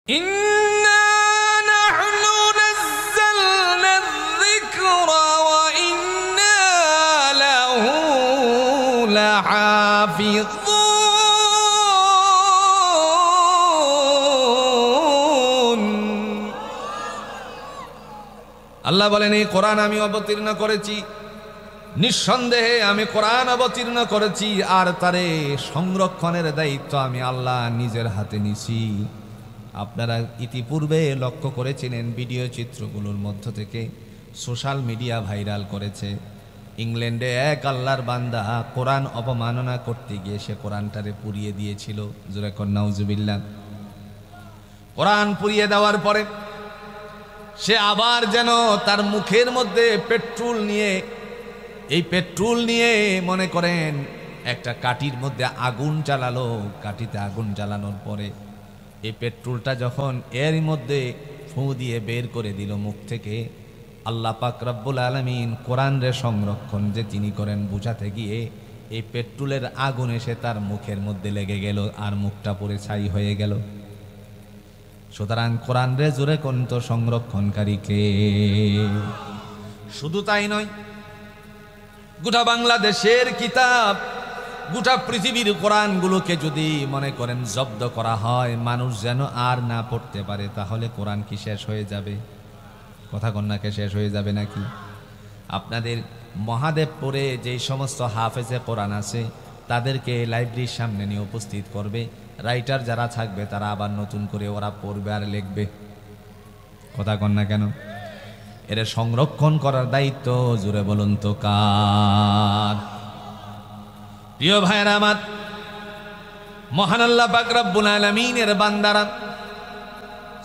ইন্না নাহনু নাযালনা যিকরা ওয়া ইন্না লাহু লাহাফিযুন। আল্লাহ বলেন, এই কোরআন আমি অবতীর্ণ করেছি, নিঃসন্দেহে আমি কোরআন অবতীর্ণ করেছি, আর তারে সংরক্ষণের দায়িত্ব আমি আল্লাহ নিজের হাতে নিছি। আপনারা ইতিপূর্বে লক্ষ্য করেছিলেন ভিডিও চিত্রগুলোর মধ্য থেকে সোশ্যাল মিডিয়া ভাইরাল করেছে, ইংল্যান্ডে এক আল্লাহর বান্দা কোরআন অপমাননা করতে গিয়ে সে কোরআনটারে পুড়িয়ে দিয়েছিল। জোরে কর নাউজুবিল্লাহ। কোরআন পুড়িয়ে দেওয়ার পরে সে আবার যেন তার মুখের মধ্যে পেট্রোল নিয়ে, এই পেট্রোল নিয়ে মনে করেন একটা কাঠির মধ্যে আগুন জ্বালালো। কাঠিতে আগুন জ্বালানোর পরে এই পেট্রোলটা যখন এর মধ্যে ফু দিয়ে বের করে দিল মুখ থেকে, আল্লাহ পাক রব্বুল আলামিন কোরআনের সংরক্ষণ যে তিনি করেন বুঝাতে গিয়ে এই পেট্রোলের আগুন এসে তার মুখের মধ্যে লেগে গেল আর মুখটা পুড়ে ছাই হয়ে গেল। সুতরাং কোরআনের জোরে কোন তো সংরক্ষণকারী কে? শুধু তাই নয়, গোটা বাংলাদেশের কিতাব, গোটা পৃথিবীর কোরআনগুলোকে যদি মনে করেন জব্দ করা হয়, মানুষ যেন আর না পড়তে পারে, তাহলে কোরআন কি শেষ হয়ে যাবে? কথা কন্যাকে শেষ হয়ে যাবে নাকি? আপনাদের মহাদেবপুরে যেই সমস্ত হাফেজে কোরআন আছে তাদেরকে লাইব্রেরির সামনে নিয়ে উপস্থিত করবে, রাইটার যারা থাকবে তারা আবার নতুন করে ওরা পড়বে আর লিখবে। কথা কন্যা কেন? এর সংরক্ষণ করার দায়িত্ব জুড়ে বলুন তো কার? প্রিয় ভাইরা আমার, মহান আল্লাহ পাক রব্বুল আলামিনের বান্দারা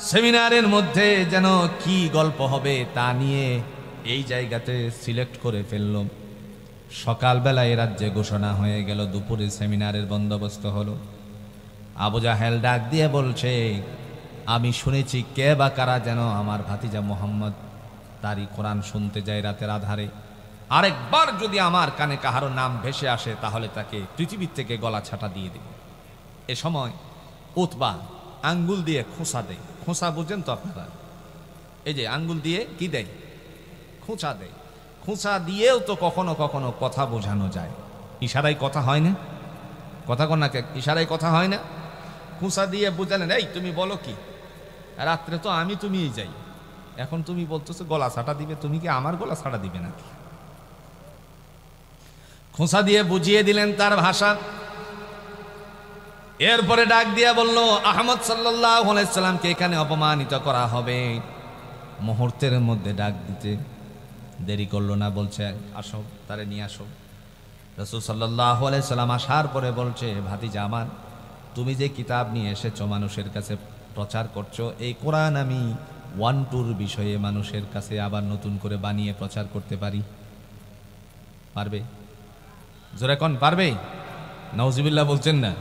সেমিনারের মধ্যে যেন কি গল্প হবে তা নিয়ে এই জায়গাতে সিলেক্ট করে ফেলল। সকালবেলা এ রাজ্যে ঘোষণা হয়ে গেল, দুপুরে সেমিনারের বন্দোবস্ত হলো। আবু জাহেল ডাক দিয়ে বলছে, আমি শুনেছি কে বা কারা যেন আমার ভাতিজা মোহাম্মদ তারই কোরআন শুনতে যায় রাতের আধারে। আরেকবার যদি আমার কানে কাহারো নাম ভেসে আসে তাহলে তাকে পৃথিবীর থেকে গলা ছাটা দিয়ে দেব। এ সময় উতবা আঙ্গুল দিয়ে খোঁচা দেয়। খোঁচা বুঝেন তো আপনারা? এই যে আঙ্গুল দিয়ে কি দেয়? খোঁচা দেয়। খোঁচা দিয়েও তো কখনো কখনো কথা বোঝানো যায়। ইশারায় কথা হয় না? কথা কন্যাকে ইশারায় কথা হয় না? খোঁচা দিয়ে বুঝালেন, এই তুমি বলো কি, রাত্রে তো আমি তুমিই যাই, এখন তুমি বলতেছো গলা ছাটা দিবে, তুমি কি আমার গলা ছাটা দিবে নাকি? খোঁচা দিয়ে বুঝিয়ে দিলেন তার ভাষা। এরপরে ডাক দিয়া বলল, আহমদ সাল্লাল্লাহু আলাইহি সাল্লামকে এখানে অপমানিত করা হবে। মুহূর্তের মধ্যে ডাক দিতে দেরি করলো না, বলছে আসো, তারে নিয়ে আসো। রাসূল সাল্লাল্লাহু আলাইহি সাল্লাম আসার পরে বলছে, ভাতিজা আমার, তুমি যে কিতাব নিয়ে এসেছো মানুষের কাছে প্রচার করছো, এই কোরআন আমি 1-2 বিষয়ে মানুষের কাছে আবার নতুন করে বানিয়ে প্রচার করতে পারি। পারবে? জোরে কোন পারবে? নাউজুবিল্লাহ বলছেন না?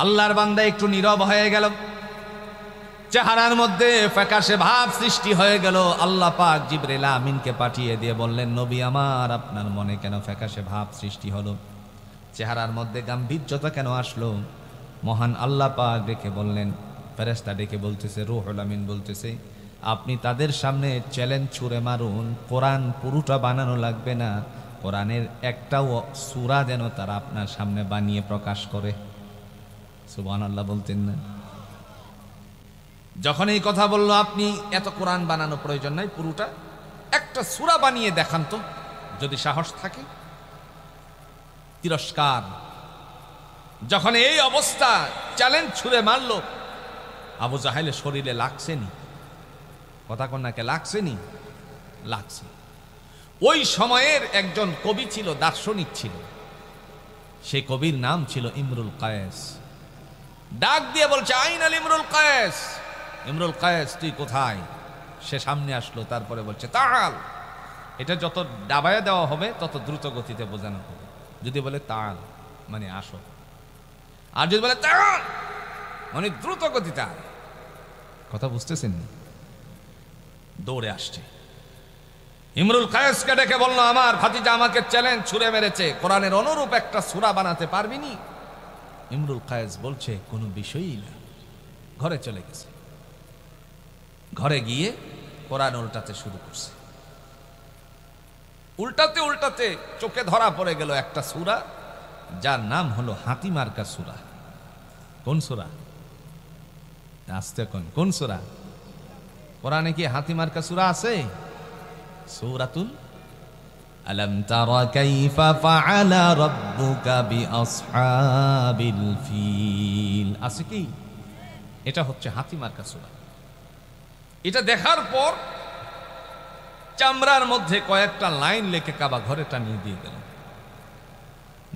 আল্লাহর বান্দা একটু নীরব হয়ে গেল, চেহারার মধ্যে ফ্যাকাশে ভাব সৃষ্টি হয়ে গেল। আল্লাহ পাক জিবরিল আমিনকে পাঠিয়ে দিয়ে বললেন, নবী আমার, আপনার মনে কেন ফ্যাকাশে ভাব সৃষ্টি হলো? চেহারার মধ্যে গাম্ভীর্যতা কেন আসলো? মহান আল্লাহ পাক ডেকে বললেন, ফেরেশতা ডেকে বলতেছে, রূহুল আমিন বলতেছে, আপনি তাদের সামনে চ্যালেঞ্জ ছুঁড়ে মারুন, কোরআন পুরোটা বানানো লাগবে না, কোরআনের একটাও সূরা যেন তারা আপনার সামনে বানিয়ে প্রকাশ করে। সুবহানাল্লাহ বলতেন না? যখন এই কথা বললো, আপনি এত কোরআন বানানো প্রয়োজন নাই, পুরোটা একটা সূরা বানিয়ে দেখান তো, যদি সাহস থাকে। তিরস্কার। যখন এই অবস্থা চ্যালেঞ্জ ছুঁড়ে মারলো, আবু জাহেলের শরীরে লাগছেনি? কথা কন্যাকে লাগছেনি? লাগছে। ওই সময়ের একজন কবি ছিল, দার্শনিক ছিল, সেই কবির নাম ছিল ইমরুল কায়েস। ডাক দিয়ে বলছে, আইনাল ইমরুল কায়েস, ইমরুল কায়েস তুই কোথায়? সে সামনে আসলো, তারপরে বলছে, তাল। এটা যত ডাবায়া দেওয়া হবে তত দ্রুত গতিতে বোঝানো হবে। যদি বলে তাল মানে আসো, আর যদি বলে তাল মানে দ্রুত গতিতে আয়। কথা বুঝতেছেন? দৌড়ে আসছে। ইমরুল কায়েসকে ডেকে বললো, আমার ভাতিজা আমাকে চ্যালেঞ্জ ছুঁড়ে মেরেছে, কোরআনের অনুরূপ একটা সূরা বানাতে পারবি নি? ইমরুল কায়েস বলছে, কোনো বিষয়ই না, ঘরে চলে গেছে। ঘরে গিয়ে কোরআন উল্টাতে শুরু করছে। উল্টাতে উল্টাতে চোখে ধরা পড়ে গেল একটা সূরা, যার নাম হলো হাতি মার্কা সূরা। কোন সূরা? আসতে কোন সূরা? কোরআনে কি হাতি মার্কা সূরা আছে? সূরাতুল আলম তারা কাইফা ফাআলা রাব্বুকা বিআসহাবিল ফিল আছে কি? এটা হচ্ছে হাতি মার্কা সূরা। এটা দেখার পর চামড়ার মধ্যে কয়েকটা লাইন লিখে কাবা ঘরে টানিয়ে দিয়ে গেল।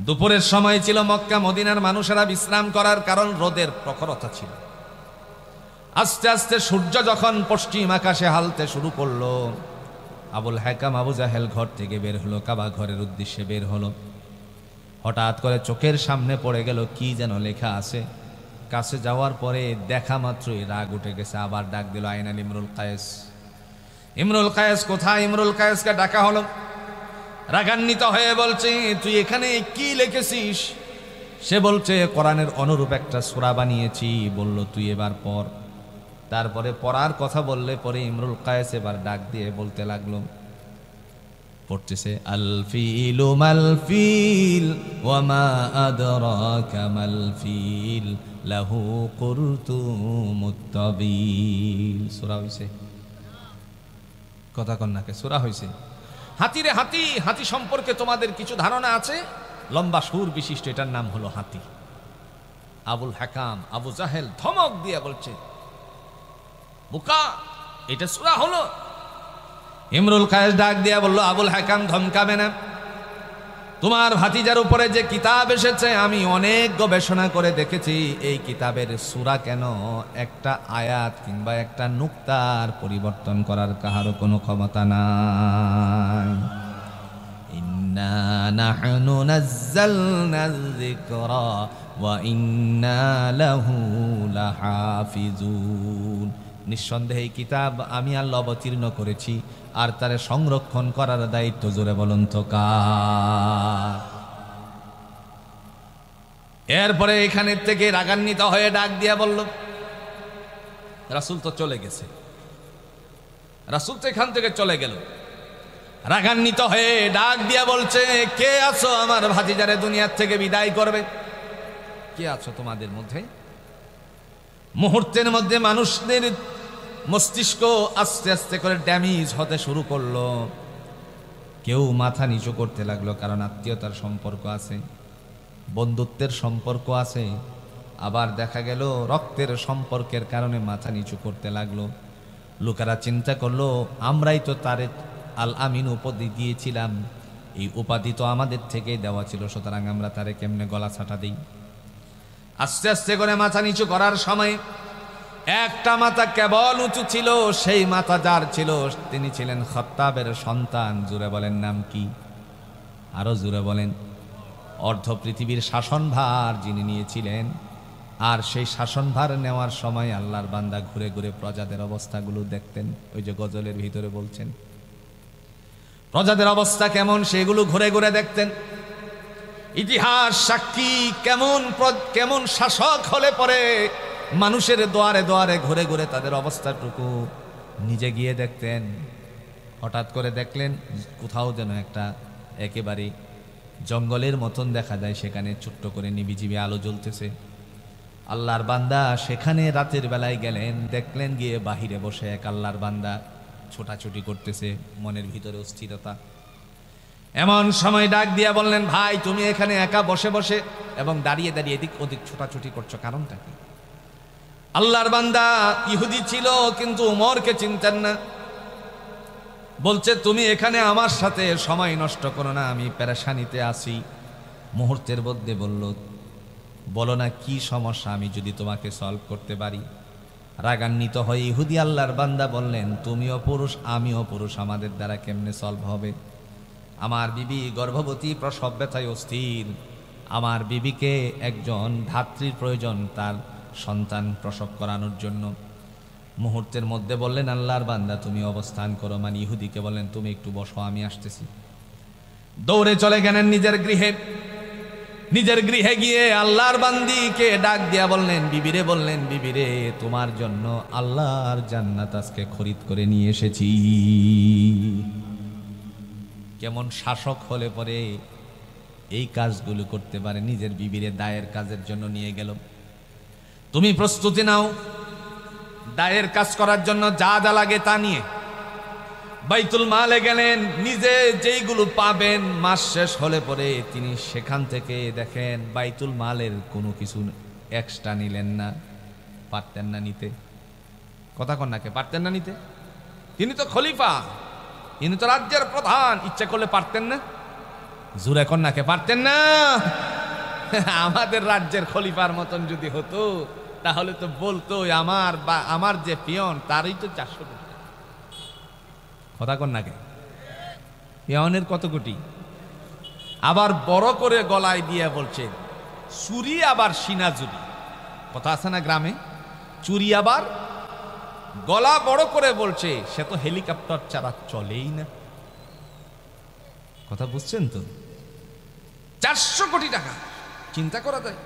দুপুরের সময় ছিল, মক্কা মদিনার মানুষেরা বিশ্রাম করার কারণ রোদের প্রখরতা ছিল। আস্তে আস্তে সূর্য যখন পশ্চিম আকাশে হালতে শুরু করলো, আবুল হাকাম আবু জাহেল ঘর থেকে বের হলো, কাবা ঘরের উদ্দেশ্যে বের হলো। হঠাৎ করে চোখের সামনে পড়ে গেল কি যেন লেখা আছে। কাছে যাওয়ার পরে দেখা মাত্রই রাগ উঠে গেছে। আবার ডাক দিল, আইনাল ইমরুল কায়েস। ইমরুল কায়েস কোথায়? ইমরুল কায়েসকে ডাকা হলো। রাগান্বিত হয়ে বলছে, তুই এখানে কি লিখেছিস? সে বলছে, কোরআনের অনুরূপ একটা সূরা বানিয়েছি। বলল, তুই এবার পড়। তারপরে পড়ার কথা বললে পরে ইমরুল কায়েস এবার ডাক দিয়ে বলতে লাগলো, পড়তেছে, আল ফিলু মাল ফিল ওয়া মা আদরাকা মাল ফিল লাহু কুরতুমুত তাবিল। সূরা হইছে? কথা কন্যাকে সূরা হইছে। হাতিরে হাতি, হাতি সম্পর্কে তোমাদের কিছু ধারণা আছে? লম্বা সুর বিশিষ্ট এটার নাম হলো হাতি। আবুল হাকাম আবু জাহেল ধমক দিয়ে বলছে, বোকা, এটা সূরা হলো? ইমরুল কায়েস ডাক দিয়া বলল, আবুল হাকাম ধমকাবে না। তোমার ভাতিজার উপরে যে কিতাব এসেছে আমি অনেক গবেষণা করে দেখেছি, এই কিতাবের সূরা কেন একটা আয়াত কিংবা একটা নুক্তার পরিবর্তন করার কাহারও কোনো ক্ষমতা নাই। ইন্না নাহনু নাযালনায যিকরা ওয়া ইন্না লাহু লাহাফিজুন। নিঃসন্দেহে এই কিতাব আমি আল্লাহ অবতীর্ণ করেছি, আর তারে সংরক্ষণ করার দায়িত্ব, জোরে বলুন তো কার? এরপরে এখানের থেকে রাগান্বিত হয়ে ডাক দিয়া বলল, রাসূল তো চলে গেছে। রাসূল তো এখান থেকে চলে গেল। রাগান্বিত হয়ে ডাক দিয়া বলছে, কে আছো আমার ভাতিজারে দুনিয়ার থেকে বিদায় করবে? কে আছো তোমাদের মধ্যে? মুহূর্তের মধ্যে মানুষদের মস্তিষ্ক আস্তে আস্তে করে ড্যামেজ হতে শুরু করলো। কেউ মাথা নিচু করতে লাগলো, কারণ আত্মীয়তার সম্পর্ক আছে, বন্ধুত্বের সম্পর্ক আছে। আবার দেখা গেল রক্তের সম্পর্কের কারণে মাথা নিচু করতে লাগলো। লোকেরা চিন্তা করলো, আমরাই তো তারে আল আমিন উপাধি দিয়েছিলাম, এই উপাধি তো আমাদের থেকেই দেওয়া ছিল, সুতরাং আমরা তারে কেমনে গলা ছাটা দিই। আস্তে আস্তে করে মাথা নিচু করার সময় একটা মাথা কেবল উঁচু ছিল। সেই মাথা যার ছিল তিনি ছিলেন খাত্তাবের সন্তান। জুড়ে বলেন নাম কি? আরো জুড়ে বলেন। অর্ধ পৃথিবীর শাসনভার যিনি নিয়েছিলেন, আর সেই শাসনভার নেওয়ার সময় আল্লাহর বান্দা ঘুরে ঘুরে প্রজাদের অবস্থাগুলো দেখতেন। ওই যে গজলের ভিতরে বলছেন, প্রজাদের অবস্থা কেমন সেগুলো ঘুরে ঘুরে দেখতেন। ইতিহাস সাক্ষী, কেমন শাসক হলে পরে মানুষের দোয়ারে দোয়ারে ঘুরে ঘুরে তাদের অবস্থাটুকু নিজে গিয়ে দেখতেন। হঠাৎ করে দেখলেন কোথাও যেন একটা একেবারে জঙ্গলের মতন দেখা যায়, সেখানে ছোট্ট করে নিবিজিবি আলো জ্বলতেছে। আল্লাহর বান্দা সেখানে রাতের বেলায় গেলেন, দেখলেন গিয়ে বাহিরে বসে এক আল্লাহর বান্দা ছোটাছুটি করতেছে, মনের ভিতরে অস্থিরতা। এমন সময় ডাক দিয়া বললেন, ভাই তুমি এখানে একা বসে বসে এবং দাঁড়িয়ে দাঁড়িয়ে এদিক ওদিক ছোটাছুটি করছো, কারণটা কি? আল্লাহর বান্দা ইহুদি ছিল, কিন্তু উমরকে চিনতেন না। বলছে, তুমি এখানে আমার সাথে সময় নষ্ট করো না, আমি পেরেশানিতে আছি। মুহূর্তের মধ্যে বলো না কি সমস্যা, আমি যদি তোমাকে সলভ করতে পারি। রাগান্বিত হয়ে ইহুদি আল্লাহর বান্দা বললেন, তুমিও পুরুষ আমিও পুরুষ, আমাদের দ্বারা কেমনে সলভ হবে? আমার বিবি গর্ভবতী, প্রসব ব্যথায় অস্থির। আমার বিবিকে একজন ধাত্রীর প্রয়োজন তার সন্তান প্রসব করানোর জন্য। মুহূর্তের মধ্যে বললেন, আল্লাহর বান্দা তুমি অবস্থান করো। মানে ইহুদিকে বললেন, তুমি একটু বসো, আমি আসতেছি। দৌড়ে চলে গেলেন নিজের গৃহে। নিজের গৃহে গিয়ে আল্লাহর বান্দিকে ডাক দিয়া বললেন, বিবিরে বললেন, বিবিরে তোমার জন্য আল্লাহর জান্নাত আজকে খরিদ করে নিয়ে এসেছি। কেমন শাসক হলে পরে এই কাজগুলো করতে পারে? নিজের বিবিরে দায়ের কাজের জন্য নিয়ে গেল। তুমি প্রস্তুতি নাও দায়ের কাজ করার জন্য, যা যা লাগে তা নিয়ে বাইতুল মালে গেলেন। নিজে যেইগুলো পাবেন মাস শেষ হলে পরে তিনি সেখান থেকে দেখেন বাইতুল মালের কোনো কিছু এক্সট্রা নিলেন না। পারতেন না নিতে, কথা কন্যাকে পারতেন না নিতে। তিনি তো খলিফা, তিনি তো রাজ্যের প্রধান, ইচ্ছা করলে পারতেন না? জুরে কন্যাকে পারতেন না? আমাদের রাজ্যের খলিফার মতন যদি হতো তাহলে তো বলতো আমার যে পিয়ন তারই তো 400 কোটি। কথা কন্যাকে পিয়নের কত কোটি? আবার বড় করে গলায় দিয়ে বলছে চুরি আবার সিনা জুরি। কথা আছে না গ্রামে, চুরি আবার গলা বড় করে বলছে, সে তো হেলিকপ্টার ছাড়া চলেই না। কথা বুঝছেন তো? 400 কোটি টাকা, চিন্তা করা যায়।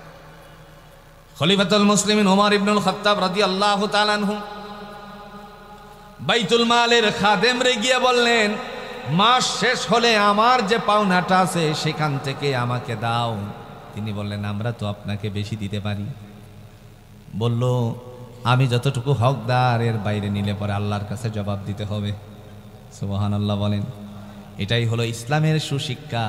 খলিফাতুল মুসলিমিন ওমর ইবনুল খাত্তাব রাদিয়াল্লাহু তাআলা আনহু বাইতুল মালের খাদেমরে গিয়ে বললেন, মাস শেষ হলে আমার যে পাওনাটা আছে সেখান থেকে আমাকে দাও। তিনি বললেন, আমরা তো আপনাকে বেশি দিতে পারি। বলল, আমি যতটুকু হকদার এর বাইরে নিলে পরে আল্লাহর কাছে জবাব দিতে হবে। সুবহানাল্লাহ বলেন। এটাই হলো ইসলামের সুশিক্ষা।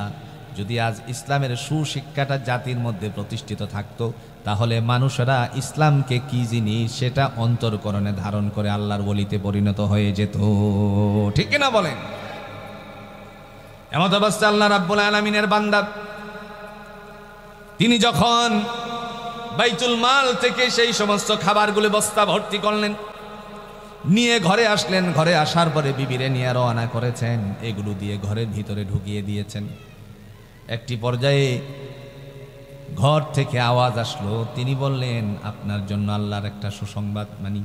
যদি আজ ইসলামের সুশিক্ষাটা জাতির মধ্যে প্রতিষ্ঠিত থাকতো তাহলে মানুষেরা ইসলামকে কি জিনিস সেটা অন্তরকরণে ধারণ করে আল্লাহর ওলিতে পরিণত হয়ে যেত। ঠিক না বলেন? এমত অবস্থায় আল্লাহ রাব্বুল আলামিনের বান্দা তিনি যখন বাইতুল মাল থেকে সেই সমস্ত খাবারগুলো বস্তা ভর্তি করলেন, নিয়ে ঘরে আসলেন। ঘরে আসার পরে বিবিরে নিয়ে রওনা করেছেন, এগুলো দিয়ে ঘরের ভিতরে ঢুকিয়ে দিয়েছেন। একটি পর্যায়ে ঘর থেকে আওয়াজ আসলো। তিনি বললেন, আপনার জন্য আল্লাহর একটা সুসংবাদ মানি।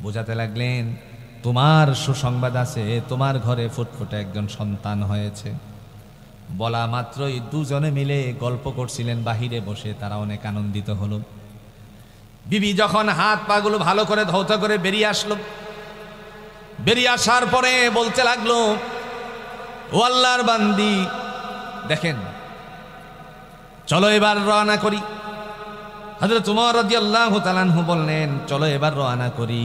বোঝাতে লাগলেন, তোমার সুসংবাদ আছে, তোমার ঘরে ফুটফুটে একজন সন্তান হয়েছে। বলা মাত্রই দুজনে মিলে গল্প করছিলেন বাহিরে বসে, তারা অনেক আনন্দিত হলো। বিবি যখন হাত পাগুলো ভালো করে ধৌত করে বেরিয়ে আসলো, বেরিয়ে আসার পরে বলতে লাগলো, ও আল্লাহর বান্দি দেখেন, চলো এবার রওনা করি। হযরত ওমর রাদিয়াল্লাহু তাআলা আনহু বললেন, চলো এবার রওনা করি।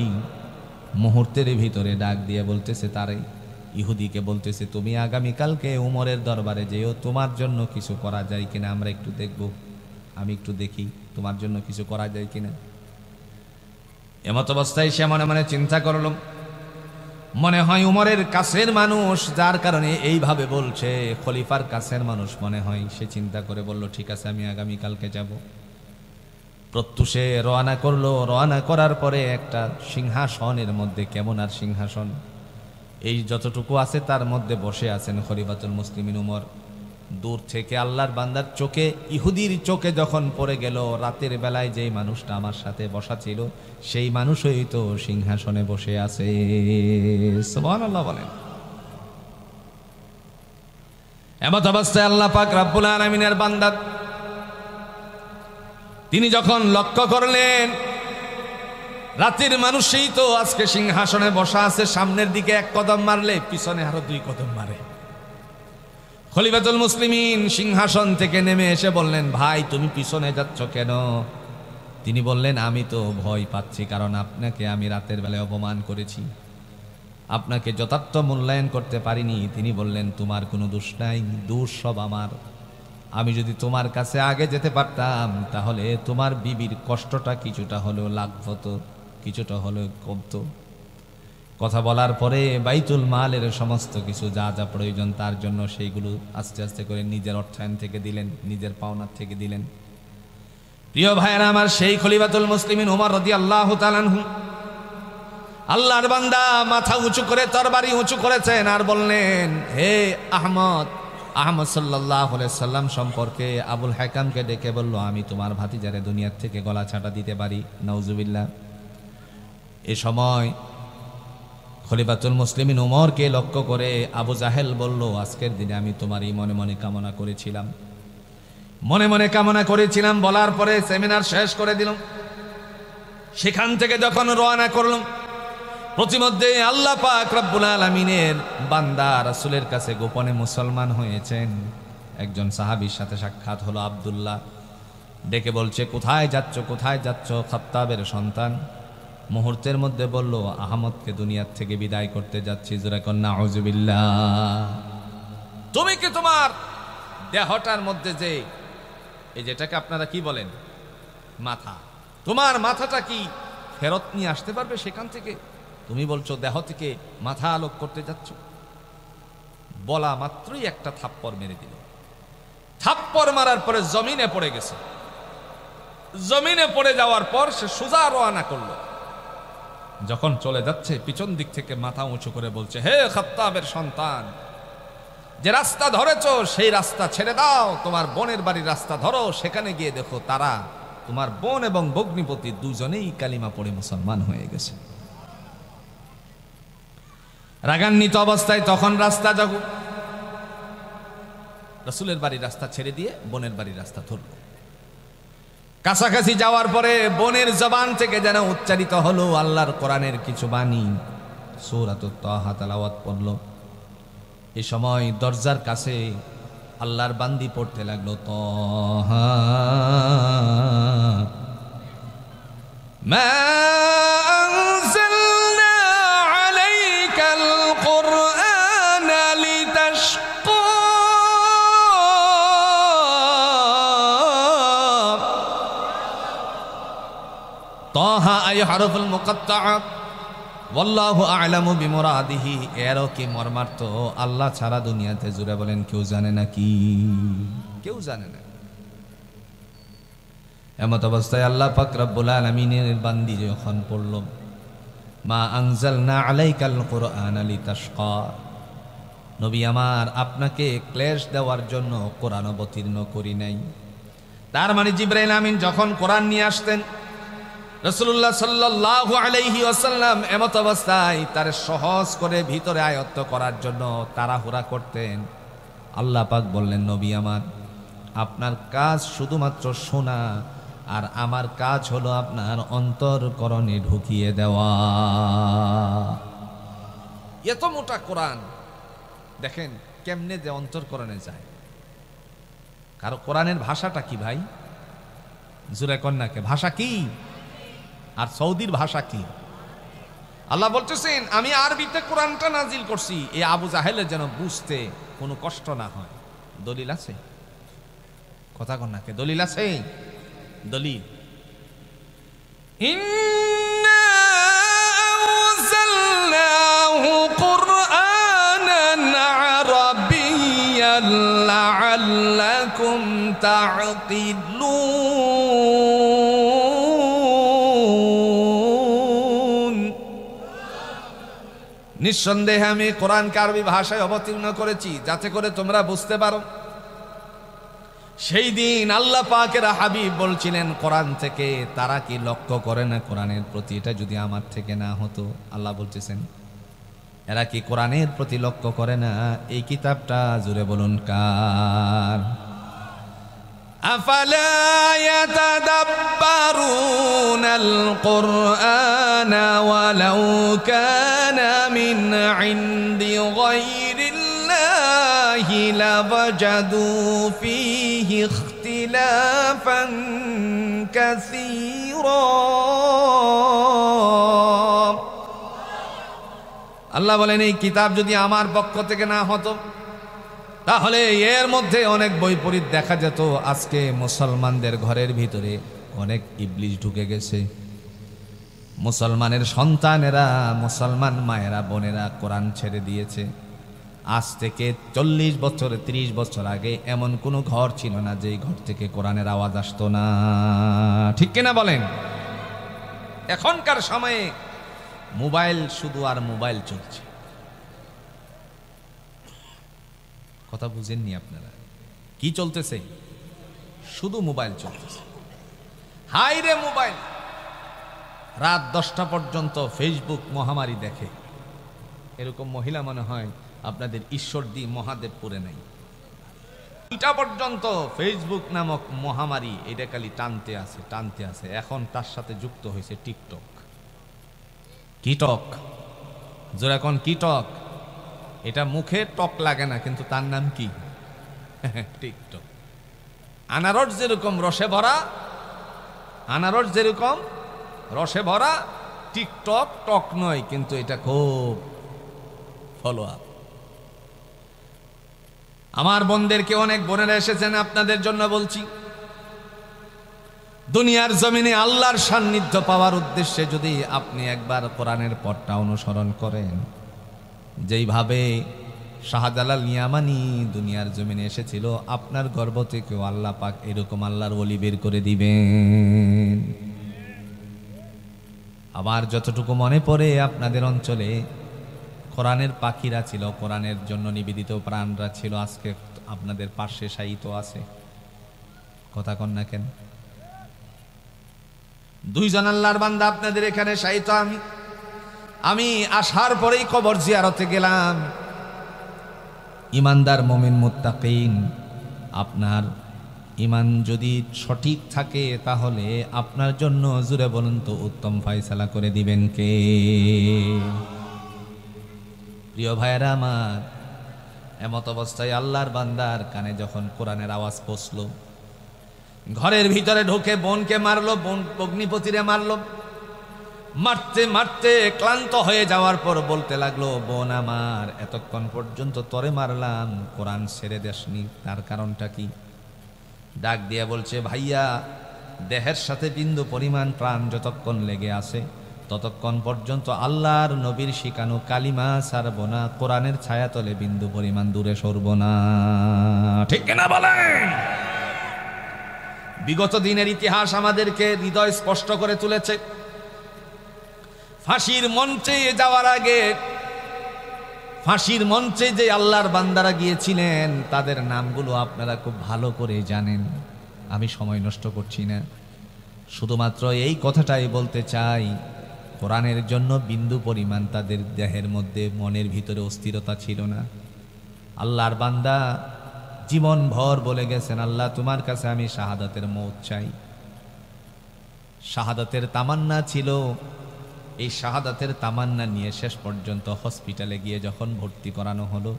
মুহূর্তের ভিতরে ডাক দিয়ে বলতেছে, তারে ইহুদিকে বলতেছে, তুমি আগামীকালকে উমরের দরবারে যেও, তোমার জন্য কিছু করা যায় কিনা আমরা একটু দেখব, আমি একটু দেখি তোমার জন্য কিছু করা যায় কিনা। এমত অবস্থায় সে মনে মনে চিন্তা করল, মনে হয় উমরের কাছের মানুষ, যার কারণে এইভাবে বলছে, খলিফার কাছের মানুষ মনে হয়। সে চিন্তা করে বলল, ঠিক আছে আমি আগামীকালকে যাব। প্রত্যুষে রওনা করলো। রওনা করার পরে একটা সিংহাসনের মধ্যে, কেমন আর সিংহাসন, এই যতটুকু আছে তার মধ্যে বসে আছেন খলিফাতুল মুসলিমিন উমর। দূর থেকে আল্লাহর বান্দার চোখে, ইহুদির চোখে যখন পড়ে গেল, রাতের বেলায় যেই মানুষটা আমার সাথে বসা ছিল সেই মানুষই তো সিংহাসনে বসে আছে। সুবহানাল্লাহ বলেন। এমত অবস্থায় আল্লাহ পাক রব্বুল আলামিনের বান্দা তিনি যখন লক্ষ্য করলেন রাতের মানুষই তো আজকে সিংহাসনে বসা আছে, সামনের দিকে এক কদম মারলে পিছনে আরো 2 কদম মারে। খলিফাতুল মুসলিমিন সিংহাসন থেকে নেমে এসে বললেন, ভাই তুমি পিছনে যাচ্ছ কেন? তিনি বললেন, আমি তো ভয় পাচ্ছি, কারণ আপনাকে আমি রাতের বেলায় অপমান করেছি, আপনাকে যথার্থ মূল্যায়ন করতে পারিনি। তিনি বললেন, তোমার কোনো দোষ নাই, দোষ সব আমার। আমি যদি তোমার কাছে আগে যেতে পারতাম তাহলে তোমার বিবির কষ্টটা কিছুটা হলেও লাঘব হতো, কিছুটা হলেও কমতো। কথা বলার পরে বাইতুল মালের সমস্ত কিছু যা যা প্রয়োজন তার জন্য সেইগুলো আস্তে আস্তে করে নিজের অর্থায়ন থেকে দিলেন, নিজের পাওনার থেকে দিলেন। প্রিয় ভাইয়েরা আমার, সেই খলিফাতুল মুসলিমিন ওমর রাদিয়াল্লাহু তাআলা আনহু আল্লাহর বান্দা মাথা উঁচু করে তরবারি উঁচু করেছেন আর বললেন, হে আহমদ সাল্লাল্লাহু আলাইহি সাল্লাম সম্পর্কে আবুল হাকামকে ডেকে বলল, আমি তোমার ভাতিজারে দুনিয়ার থেকে গলা ছাটা দিতে পারি। নাউজুবিল্লাহ। এ সময় খলিফাতুল মুসলিমিন ওমরকে লক্ষ্য করে আবু জাহেল বলল, আজকের দিনে আমি তোমারই মনে মনে কামনা করেছিলাম, মনে মনে কামনা করেছিলাম, বলার পরে সেমিনার শেষ করে দিলাম। সেখান থেকে যখন রওনা করলাম, প্রতিমধ্যে আল্লাহ পাক রব্বুল আলামিনের বান্দা রাসূলের কাছে গোপনে মুসলমান হয়েছেন একজন সাহাবীর সাথে সাক্ষাৎ হলো। আব্দুল্লাহ ডেকে বলছে, কোথায় যাচ্ছ, কোথায় যাচ্ছ? খাত্তাবের সন্তান মুহূর্তের মধ্যে বলল, আহমদকে দুনিয়ার থেকে বিদায় করতে যাচ্ছি। জোরে কর নাউযুবিল্লাহ। তুমি কি তোমার দেহটার মধ্যে যে এই যেটাকে আপনারা কি বলেন মাথা, তোমার মাথাটা কি ফেরত নিয়ে আসতে পারবে সেখান থেকে? তুমি বলছো দেহ থেকে মাথা আলোক করতে যাচ্ছ। বলা মাত্রই একটা থাপ্পড় মেরে দিল। থাপ্পড় মারার পরে জমিনে পড়ে গেছে। জমিনে পড়ে যাওয়ার পর সে সোজা রওনা করলো। যখন চলে যাচ্ছে পিছন দিক থেকে মাথা উঁচু করে বলছে, হে খাত্তাবের সন্তান, যে রাস্তা ধরেছ সেই রাস্তা ছেড়ে দাও, তোমার বোনের বাড়ির রাস্তা ধরো। সেখানে গিয়ে দেখো তারা, তোমার বোন এবং ভগ্নিপতি দুজনেই কালিমা পড়ে মুসলমান হয়ে গেছে। রাগান্বিত অবস্থায় তখন রাস্তা যাবো, রাসূলের বাড়ির রাস্তা ছেড়ে দিয়ে বোনের বাড়ির রাস্তা ধরল। কাছাকাছি যাওয়ার পরে বোনের জবান থেকে যেন উচ্চারিত হলো আল্লাহর কোরআনের কিছু বাণী। সূরাতুত তাহা তেলাওয়াত পড়ল। এই সময় দরজার কাছে আল্লাহর বান্দি পড়তে লাগলো, তাহা মা আনজালনা আলাইকাল কুরআনা লিতাশকা। তাহা আই হারফুল মুকাত্তাআ, ওয়াল্লাহু আ'লামু বিমুরাদিহি। এরও কি মর্মার্থ আল্লাহ ছাড়া দুনিয়াতে, জুড়ে বলেন কেউ জানে নাকি? কেউ জানে না। এমত অবস্থায় আল্লাহ পাক রব্বুল আলামিনের বান্দি যখন পড়ল, মা আনজালনা আলাইকাল কুরআনা লিতাশকা, নবী আমার আপনাকে ক্লেশ দেওয়ার জন্য কোরআন অবতীর্ণ করি নাই। তার মানে জিবরাইল আমিন যখন কোরআন নিয়ে আসতেন, রাসূলুল্লাহ সাল্লাল্লাহু আলাইহি ওয়াসাল্লাম এমত অবস্থায় তার সহজ করে ভিতরে আয়ত্ত করার জন্য তাড়াহুড়া করতেন। আল্লাহ পাক বললেন, নবী আমার আপনার কাজ শুধুমাত্র শোনা, আর আমার কাজ হলো আপনার অন্তরকরণে ঢুকিয়ে দেওয়া। এত মোটা কোরআন দেখেন কেমনে যে অন্তরকরণে যায়। কারো কোরআনের ভাষাটা কি ভাই? জুরে কন্যাকে ভাষা কি? আর সৌদির ভাষা কি? আল্লাহ বলতেছেন আমি আরবিতে কোরআনটা নাজিল করছি, এই আবু জাহেলের যেন বুঝতে কোনো কষ্ট না হয়। দলিল আছে? কথা কন্যাকে দলিল আছে? দলিল, ইন্না আনজালনাহু কুরআনান আরাবিয়্যান লাআল্লাকুম তা'কিলুন। নিঃসন্দেহে আমি কোরআনকে আরবি ভাষায় অবতীর্ণ করেছি যাতে করে তোমরা বুঝতে পারো। সেই দিন আল্লাহ পাকের হাবিব বলছিলেন কোরআন থেকে তারা কি লক্ষ্য করে না কোরআনের প্রতি? এটা যদি আমার থেকে না হতো, আল্লাহ বলতেছেন এরা কি কোরআনের প্রতি লক্ষ্য করে না? এই কিতাবটা জুড়ে বলুন কার? আফালা ইয়াতাদাব্বারুনাল কুরআনা ওয়ালাউ কানা মিন ইনদি গায়রিল্লাহি লাওয়াজাদু ফীহি ইখতিলাফান কাসীরা। আল্লাহ বলেন এই কিতাব যদি আমার পক্ষ থেকে না হতো তাহলে এর মধ্যে অনেক বৈপরীত দেখা যেত। আজকে মুসলমানদের ঘরের ভিতরে অনেক ইবলিশ ঢুকে গেছে। মুসলমানের সন্তানেরা, মুসলমান মায়েরা বোনেরা কোরআন ছেড়ে দিয়েছে। আজ থেকে 40 বছর 30 বছর আগে এমন কোনো ঘর ছিল না যে ঘর থেকে কোরআনের আওয়াজ আসতো না। ঠিক কিনা বলেন? এখনকার সময়ে মোবাইল শুধু আর মোবাইল চলছে। কথা বুঝেননি আপনারা? কি চলতেছে? শুধু মোবাইল চলতেছে। হাই রে মোবাইল! রাত 10টা পর্যন্ত ফেসবুক মহামারী দেখে। এরকম মহিলা মনে হয় আপনাদের ঈশ্বরদী মহাদেবপুরে নাই। এটা পর্যন্ত ফেসবুক নামক মহামারী এটা খালি টানতে আছে। এখন তার সাথে যুক্ত হয়েছে টিকটক। কিটক জোরে কোন কিটক? এটা মুখে টক লাগে না, কিন্তু তার নাম কি? টিকটক। আনারস যেরকম রসে ভরা, টিকটক টক নয়, কিন্তু এটা খুব ফলো আপ। আমার বোনদেরকে, অনেক বোনেরা এসেছেন, আপনাদের জন্য বলছি, দুনিয়ার জমিনে আল্লাহর সান্নিধ্য পাওয়ার উদ্দেশ্যে যদি আপনি একবার কোরআনের পথটা অনুসরণ করেন, যেইভাবে শাহজালাল ইয়ামানি দুনিয়ার জমিনে এসেছিল, আপনার গর্ভ থেকেও আল্লাহ পাক এরকম আল্লাহর ওলি বের করে দিবেন। আবার যতটুকু মনে পড়ে, আপনাদের অঞ্চলে কোরআনের পাখিরা ছিল, কোরআনের জন্য নিবেদিত প্রাণরা ছিল, আজকে আপনাদের পাশে শায়িত আছে। কথা কন না কেন? দুইজন আল্লাহর বান্দা আপনাদের এখানে শায়িত। আমি আসার পরেই কবর জিয়ারতে গেলাম। ইমানদার মুমিন মুত্তাকিন, আপনার ইমান যদি সঠিক থাকে তাহলে আপনার জন্য, জুড়ে বলুন তো, উত্তম ফয়সালা করে দিবেন কে? প্রিয় ভাইয়েরা আমার, এমত অবস্থায় আল্লাহর বান্দার কানে যখন কোরআনের আওয়াজ পৌঁছলো, ঘরের ভিতরে ঢুকে বোনকে মারলো, বোন অগ্নিপতিরে মারলো। মারতে মারতে ক্লান্ত হয়ে যাওয়ার পর বলতে লাগলো, বোন আমার, এতক্ষণ পর্যন্ত তরে মারলাম, কোরআন ছেড়ে দেসনি, তার কারণটা কি? ডাক দিয়ে বলছে, ভাইয়া, দেহের সাথে বিন্দু পরিমাণ প্রাণ যতক্ষণ লেগে আছে ততক্ষণ পর্যন্ত আল্লাহর নবীর শিখানো কালিমা ছাড়ব না, কোরআনের ছায়াতলে বিন্দু পরিমাণ দূরে সরব না। ঠিক কিনা বলেন? বিগত দিনের ইতিহাস আমাদেরকে হৃদয় স্পষ্ট করে তুলেছে। ফাঁসির মঞ্চে যাওয়ার আগে, ফাঁসির মঞ্চে যে আল্লাহর বান্দারা গিয়েছিলেন, তাদের নামগুলো আপনারা খুব ভালো করে জানেন। আমি সময় নষ্ট করছি না, শুধুমাত্র এই কথাটাই বলতে চাই, কোরআনের জন্য বিন্দু পরিমাণ তাদের দেহের মধ্যে, মনের ভিতরে অস্থিরতা ছিল না। আল্লাহর বান্দা জীবন ভর বলে গেছেন, আল্লাহ তোমার কাছে আমি শাহাদাতের মওত চাই। শাহাদাতের তামান্না ছিল। এই শাহাদাতের তামান্না নিয়ে শেষ পর্যন্ত হসপিটালে গিয়ে যখন ভর্তি করানো হলো,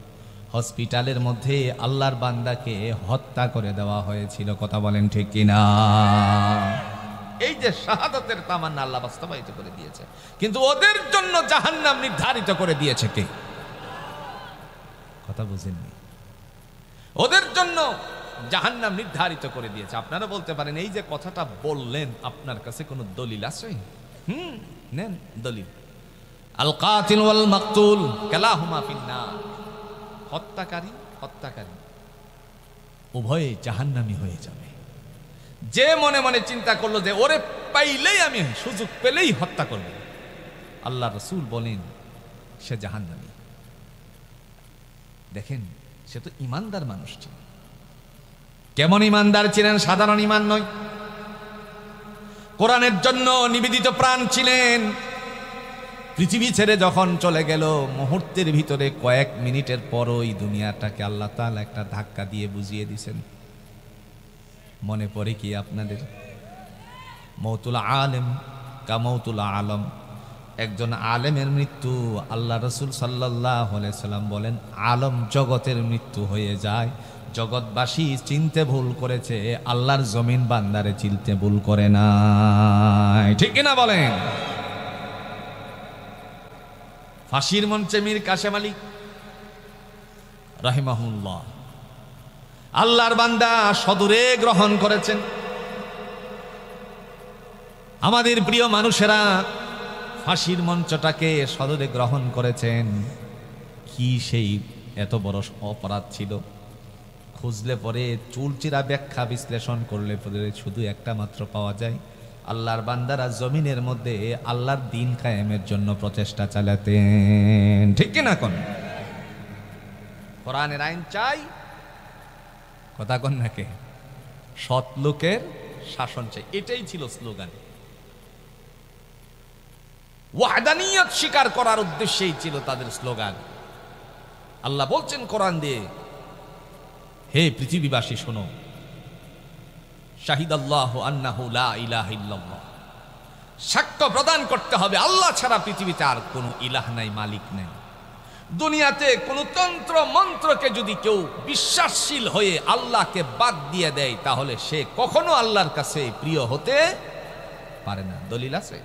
হসপিটালের মধ্যে আল্লাহর বান্দাকে হত্যা করে দেওয়া হয়েছিল। কথা বলেন ঠিক কিনা? এই যে শাহাদাতের তামান্না আল্লাহ বাস্তবায়িত করে দিয়েছে, কিন্তু ওদের জন্য জাহান্নাম নির্ধারিত করে দিয়েছে কে? কথা বুঝেননি? ওদের জন্য জাহান্নাম নির্ধারিত করে দিয়েছে। আপনারা বলতে পারেন, এই যে কথাটা বললেন, আপনার কাছে কোনো দলিল আছে? নেন দলিল। আল কাতিল ওয়াল মাকতুল কালাহুমা ফিন্নার। হত্যাকারী উভয়ে জাহান্নামী হয়ে যাবে। যে মনে মনে চিন্তা করলো যে ওরে পাইলেই, আমি সুযোগ পেলেই হত্যা করব, আল্লাহ রাসূল বলেন সে জাহান্নামী। দেখেন, সে তো ইমানদার মানুষ ছিল। কেমন ইমানদার ছিলেন? সাধারণ ইমান নয়, কোরআনের জন্য নিবেদিত প্রাণ ছিলেন। পৃথিবী ছেড়ে যখন চলে গেল, মুহূর্তের ভিতরে, কয়েক মিনিটের পরই দুনিয়াটাকে আল্লাহ তাআলা একটা ধাক্কা দিয়ে বুঝিয়ে দিয়েছেন। মনে পড়ে কি আপনাদের? মৌতুল আলেম কা মৌতুল আলম। একজন আলেমের মৃত্যু, আল্লাহ রাসূল সাল্লাল্লাহু আলাইহি সাল্লাম বলেন, আলম জগতের মৃত্যু হয়ে যায়। জগৎবাসী চিনতে ভুল করেছে, আল্লাহর জমিন বান্দারে চিনতে ভুল করে না। ঠিক কিনা বলেন? ফাঁসির মঞ্চে মীর কাশেম আলী রাহিমাহুল্লাহ, আল্লাহর বান্দা, সদরে গ্রহণ করেছেন। আমাদের প্রিয় মানুষেরা ফাঁসির মঞ্চটাকে সদরে গ্রহণ করেছেন। কি সেই এত বড় অপরাধ ছিল? খুঁজলে পরে, চুলচিরা ব্যাখ্যা বিশ্লেষণ করলে পরে শুধু একটা মাত্র পাওয়া যায়, আল্লাহর বান্দারা জমিনের মধ্যে আল্লাহর দ্বীন কায়েমের জন্য প্রচেষ্টা চালাতেন। ঠিক কিনা কোন? কোরআনের আইন চাই, কথা কোন নাকে? সৎ লোকের শাসন চাই, এটাই ছিল স্লোগান। ওয়াহদানিয়ত স্বীকার করার উদ্দেশ্যেই ছিল তাদের স্লোগান। আল্লাহ বলছেন কোরআন দিয়ে, হে পৃথিবীবাসী শোনো, শাহিদাল্লাহু আন্নাহু লা ইলাহা ইল্লাল্লাহ, সাক্ষ্য প্রদান করতে হবে আল্লাহ ছাড়া পৃথিবীতে আর কোনো ইলাহ নাই, মালিক নাই। দুনিয়াতে কোন তন্ত্র মন্ত্রকে যদি কেউ বিশ্বাসশীল হয়ে আল্লাহকে বাদ দিয়ে দেয়, তাহলে সে কখনো আল্লাহর কাছে প্রিয় হতে পারে না। দলিল আছে?